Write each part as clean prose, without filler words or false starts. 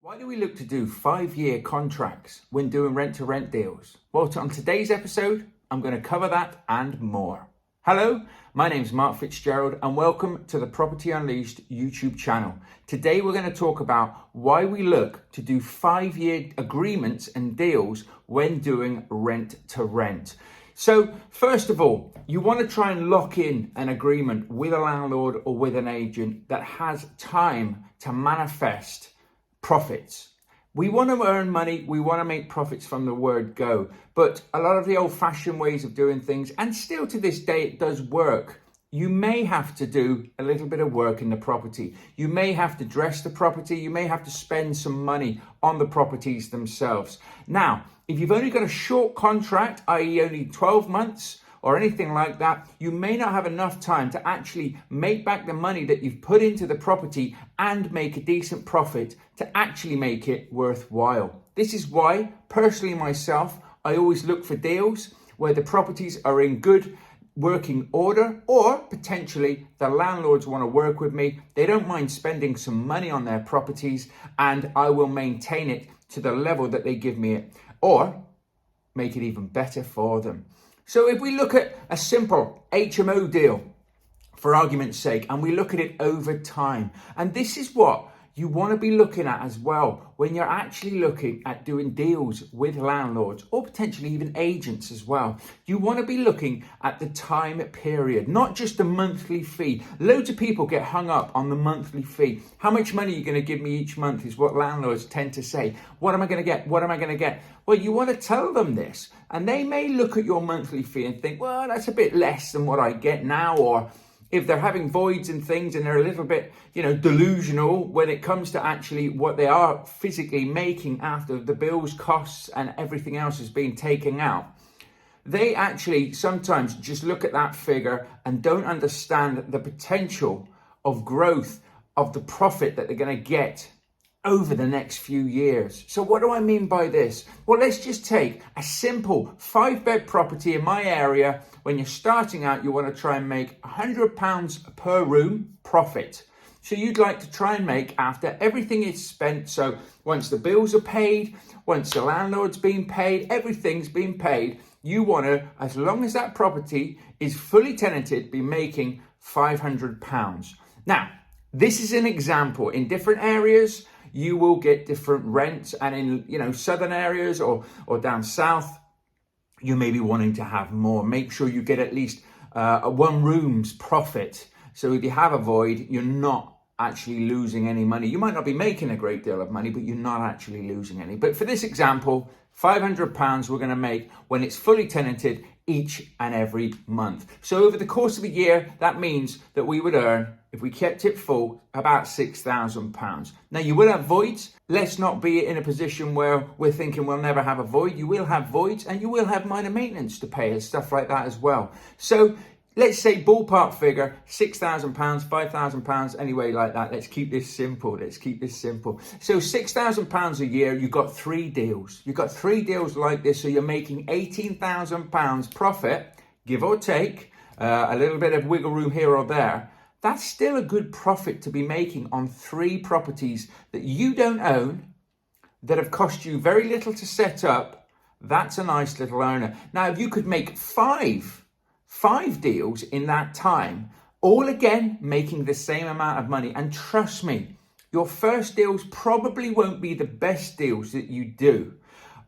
Why do we look to do 5-year contracts when doing rent-to-rent deals? Well, on today's episode, I'm going to cover that and more. Hello, my name's Mark Fitzgerald and welcome to the Property Unleashed YouTube channel. Today we're going to talk about why we look to do 5-year agreements and deals when doing rent-to-rent. So first of all, you want to try and lock in an agreement with a landlord or with an agent that has time to manifest profits. We want to earn money, we want to make profits from the word go, but a lot of the old-fashioned ways of doing things, and still to this day it does work, you may have to do a little bit of work in the property. You may have to dress the property, you may have to spend some money on the properties themselves. Now, if you've only got a short contract, i.e. only 12 months, or anything like that, you may not have enough time to actually make back the money that you've put into the property and make a decent profit to actually make it worthwhile. This is why, personally myself, I always look for deals where the properties are in good working order, or potentially the landlords want to work with me. They don't mind spending some money on their properties and I will maintain it to the level that they give me it, or make it even better for them. So if we look at a simple HMO deal, for argument's sake, and we look at it over time, and this is what you want to be looking at as well when you're actually looking at doing deals with landlords or potentially even agents as well. You want to be looking at the time period, not just the monthly fee. Loads of people get hung up on the monthly fee. How much money are you going to give me each month is what landlords tend to say. What am I going to get? What am I going to get? Well, you want to tell them this, and they may look at your monthly fee and think, well, that's a bit less than what I get now, or if they're having voids and things and they're a little bit, delusional when it comes to actually what they are physically making after the bills, costs and everything else has been taken out. They actually sometimes just look at that figure and don't understand the potential of growth of the profit that they're going to get over the next few years. So what do I mean by this? Well, let's just take a simple 5-bed property in my area. When you're starting out, you want to try and make £100 per room profit. So you'd like to try and make, after everything is spent, so once the bills are paid, once the landlord's been paid, everything's been paid, you want to, as long as that property is fully tenanted, be making £500. Now, this is an example. In different areas, you will get different rents, and in southern areas or down south, you may be wanting to have more. Make sure you get at least a 1 room's profit. So if you have a void, you're not actually losing any money. You might not be making a great deal of money, but you're not actually losing any. But for this example, £500 we're going to make when it's fully tenanted each and every month. So over the course of a year, that means that we would earn, if we kept it full, about £6,000. Now you will have voids. Let's not be in a position where we're thinking we'll never have a void. You will have voids and you will have minor maintenance to pay and stuff like that as well. So let's say ballpark figure, £6,000, £5,000, anyway like that. Let's keep this simple. So £6,000 a year, you've got 3 deals. You've got 3 deals like this, so you're making £18,000 profit, give or take, a little bit of wiggle room here or there. That's still a good profit to be making on 3 properties that you don't own, that have cost you very little to set up. That's a nice little earner. Now, if you could make 5 deals in that time, all again making the same amount of money, and trust me, your first deals probably won't be the best deals that you do.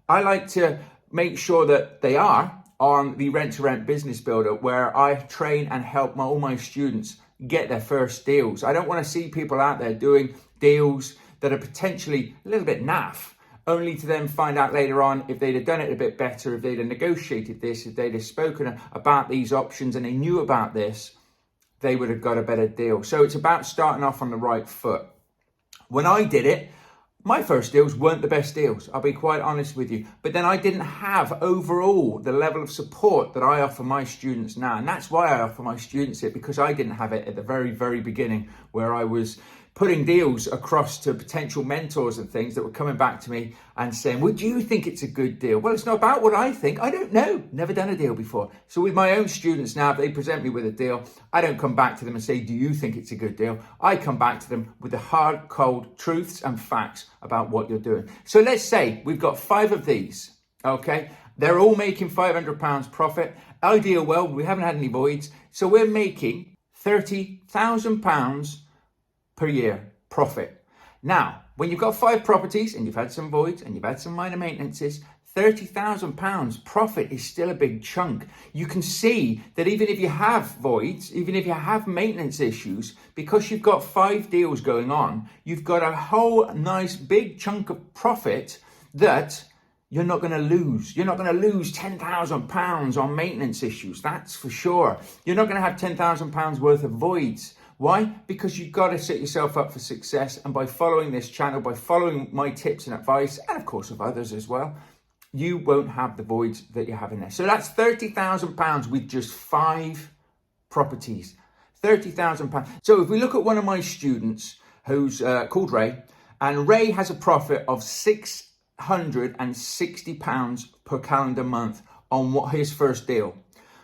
I like to make sure that they are on the Rent-to-Rent Business Builder, where I train and help all my students get their first deals. I don't want to see people out there doing deals that are potentially a little bit naff, only to then find out later on, if they'd have done it a bit better, if they'd have negotiated this, if they'd have spoken about these options and they knew about this, they would have got a better deal. So it's about starting off on the right foot. When I did it, my first deals weren't the best deals, I'll be quite honest with you. But then I didn't have overall the level of support that I offer my students now. And that's why I offer my students it, because I didn't have it at the very, very beginning, where I was putting deals across to potential mentors and things that were coming back to me and saying, would you think it's a good deal? Well, it's not about what I think. I don't know. Never done a deal before. So with my own students now, if they present me with a deal, I don't come back to them and say, do you think it's a good deal? I come back to them with the hard, cold truths and facts about what you're doing. So let's say we've got 5 of these, okay? They're all making £500 profit. Ideal world, we haven't had any voids. So we're making £30,000 per year profit. Now, when you've got 5 properties and you've had some voids and you've had some minor maintenances, £30,000 profit is still a big chunk. You can see that even if you have voids, even if you have maintenance issues, because you've got 5 deals going on, you've got a whole nice big chunk of profit that you're not going to lose. You're not going to lose £10,000 on maintenance issues. That's for sure. You're not going to have £10,000 worth of voids. Why? Because you've got to set yourself up for success. And by following this channel, by following my tips and advice, and of course of others as well, you won't have the voids that you have in there. So that's £30,000 with just 5 properties. £30,000. So if we look at one of my students who's called Ray, and Ray has a profit of £660 per calendar month on his first deal.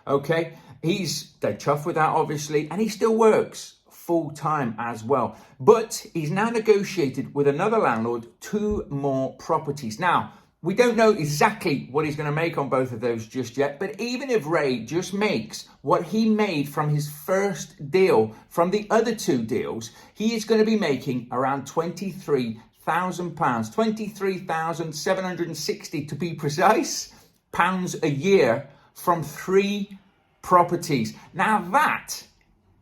Okay, he's dead tough with that, obviously, and he still works full time as well. But he's now negotiated with another landlord 2 more properties. Now, we don't know exactly what he's going to make on both of those just yet, but even if Ray just makes what he made from his first deal from the other 2 deals, he is going to be making around £23,000, £23,760 to be precise, pounds a year from 3 properties. Now that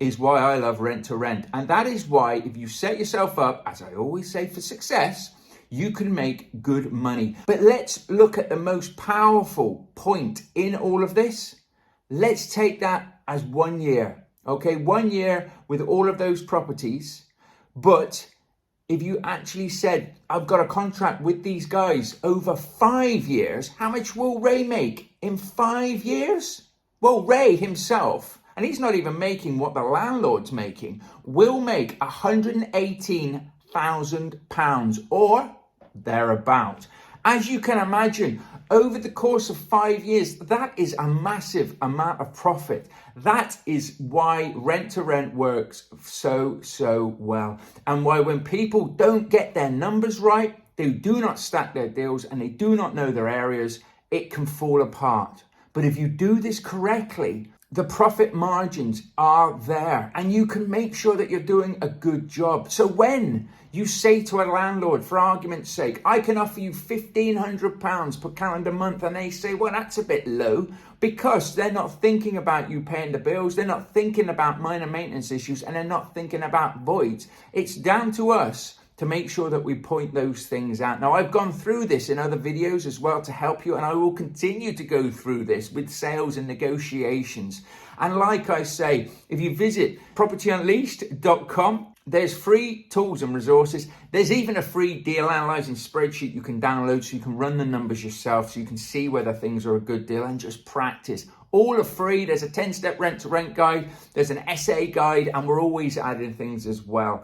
is why I love rent to rent. And that is why if you set yourself up, as I always say, for success, you can make good money. But let's look at the most powerful point in all of this. Let's take that as 1 year. Okay, 1 year with all of those properties. But if you actually said, I've got a contract with these guys over 5 years, how much will Ray make in 5 years? Well, Ray himself, and he's not even making what the landlord's making, will make £118,000 or thereabout. As you can imagine, over the course of 5 years, that is a massive amount of profit. That is why rent to rent works so well. And why when people don't get their numbers right, they do not stack their deals and they do not know their areas, it can fall apart. But if you do this correctly, the profit margins are there and you can make sure that you're doing a good job. So when you say to a landlord, for argument's sake, I can offer you £1,500 per calendar month, and they say, well, that's a bit low, because they're not thinking about you paying the bills, they're not thinking about minor maintenance issues, and they're not thinking about voids. It's down to us to make sure that we point those things out. Now, I've gone through this in other videos as well to help you, and I will continue to go through this with sales and negotiations. And like I say, if you visit propertyunleashed.com, there's free tools and resources. There's even a free deal analyzing spreadsheet you can download so you can run the numbers yourself, so you can see whether things are a good deal and just practice. All are free. There's a 10-step rent-to-rent guide. There's an essay guide, and we're always adding things as well.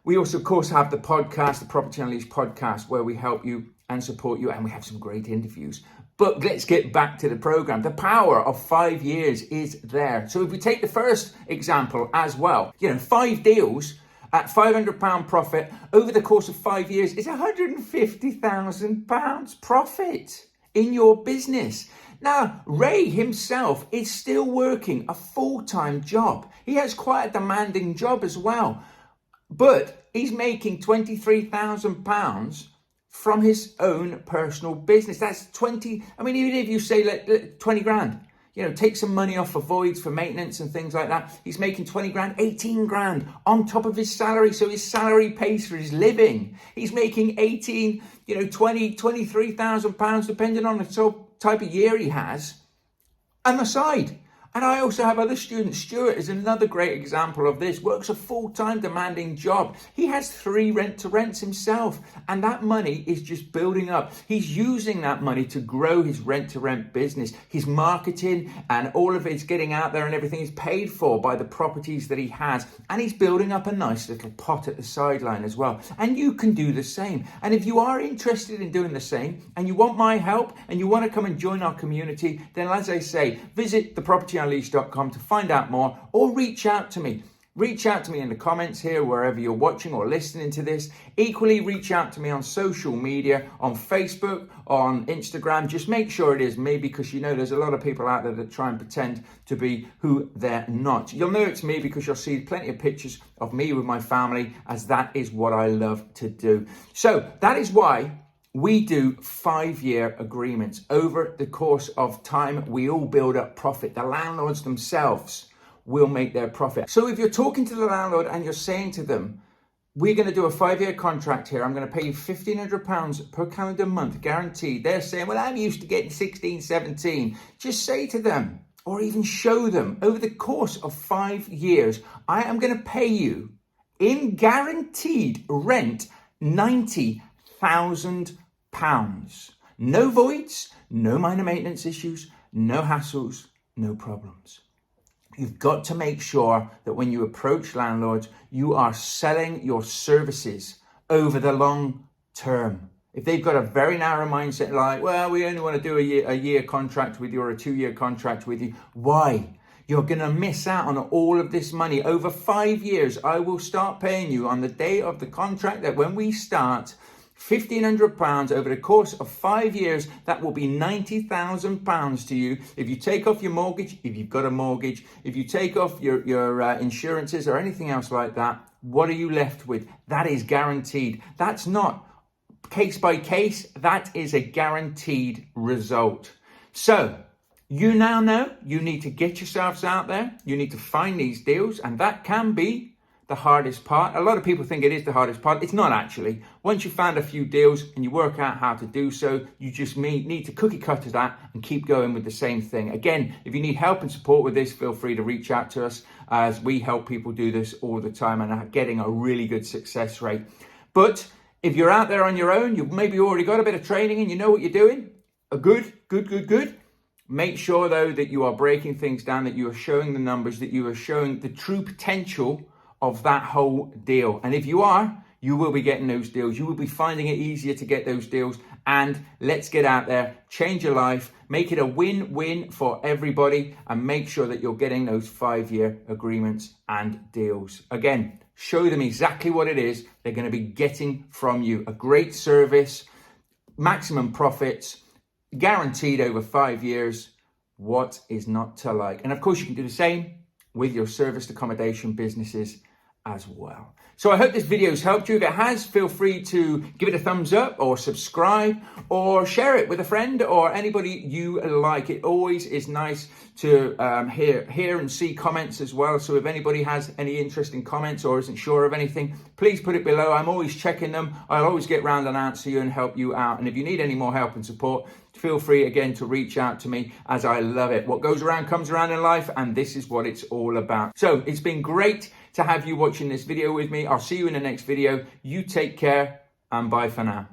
We also, of course, have the podcast, the Property Unleashed podcast, where we help you and support you, and we have some great interviews. But let's get back to the program. The power of 5 years is there. So if we take the first example as well, 5 deals at £500 profit over the course of 5 years is £150,000 profit in your business. Now, Ray himself is still working a full-time job. He has quite a demanding job as well. But he's making £23,000 from his own personal business. That's even if you say 20 grand, take some money off for voids, for maintenance and things like that. He's making 20 grand, 18 grand on top of his salary. So his salary pays for his living. He's making 18, 20, £23,000, depending on the type of year he has, on the side. And I also have other students. Stuart is another great example of this. Works a full-time demanding job. He has 3 rent-to-rents himself, and that money is just building up. He's using that money to grow his rent-to-rent business. His marketing and all of it's getting out there and everything is paid for by the properties that he has. And he's building up a nice little pot at the sideline as well. And you can do the same. And if you are interested in doing the same and you want my help and you want to come and join our community, then as I say, visit thepropertyunleashed.com to find out more, or reach out to me. Reach out to me in the comments here, wherever you're watching or listening to this. Equally, reach out to me on social media, on Facebook, on Instagram. Just make sure it is me, because you know there's a lot of people out there that try and pretend to be who they're not. You'll know it's me because you'll see plenty of pictures of me with my family, as that is what I love to do. So that is why we do 5-year agreements. Over the course of time, we all build up profit. The landlords themselves will make their profit. So if you're talking to the landlord and you're saying to them, we're going to do a 5-year contract here, I'm going to pay you £1,500 per calendar month guaranteed. They're saying, well, I'm used to getting 16, 17. Just say to them, or even show them, over the course of 5 years, I am going to pay you in guaranteed rent £90,000. No voids, no minor maintenance issues, no hassles, no problems. You've got to make sure that when you approach landlords, you are selling your services over the long term. If they've got a very narrow mindset, like, well, we only want to do a year contract with you or a 2-year contract with you, why? You're going to miss out on all of this money. Over 5 years, I will start paying you on the day of the contract, that when we start, £1,500 over the course of 5 years. That will be £90,000 to you. If you take off your mortgage, if you've got a mortgage, if you take off your insurances or anything else like that, what are you left with? That is guaranteed. That's not case by case. That is a guaranteed result. So you now know you need to get yourselves out there. You need to find these deals, and that can be the hardest part. A lot of people think it is the hardest part. It's not actually. Once you've found a few deals and you work out how to do so, you just need to cookie cutter that and keep going with the same thing. Again, if you need help and support with this, feel free to reach out to us, as we help people do this all the time and are getting a really good success rate. But if you're out there on your own, you've maybe already got a bit of training and you know what you're doing. Good. Make sure though that you are breaking things down, that you are showing the numbers, that you are showing the true potential of that whole deal. And if you are, you will be getting those deals. You will be finding it easier to get those deals. And let's get out there, change your life, make it a win-win for everybody, and make sure that you're getting those 5-year agreements and deals. Again, show them exactly what it is they're going to be getting from you. A great service, maximum profits, guaranteed over 5 years. What is not to like? And of course, you can do the same with your serviced accommodation businesses as well. So I hope this video has helped you. If it has, feel free to give it a thumbs up or subscribe or share it with a friend or anybody you like. It always is nice to hear and see comments as well. So if anybody has any interesting comments or isn't sure of anything, please put it below. I'm always checking them. I'll always get round and answer you and help you out. And if you need any more help and support, feel free again to reach out to me, as I love it. What goes around comes around in life, and this is what it's all about. So it's been great to have you watching this video with me. I'll see you in the next video. You take care, and bye for now.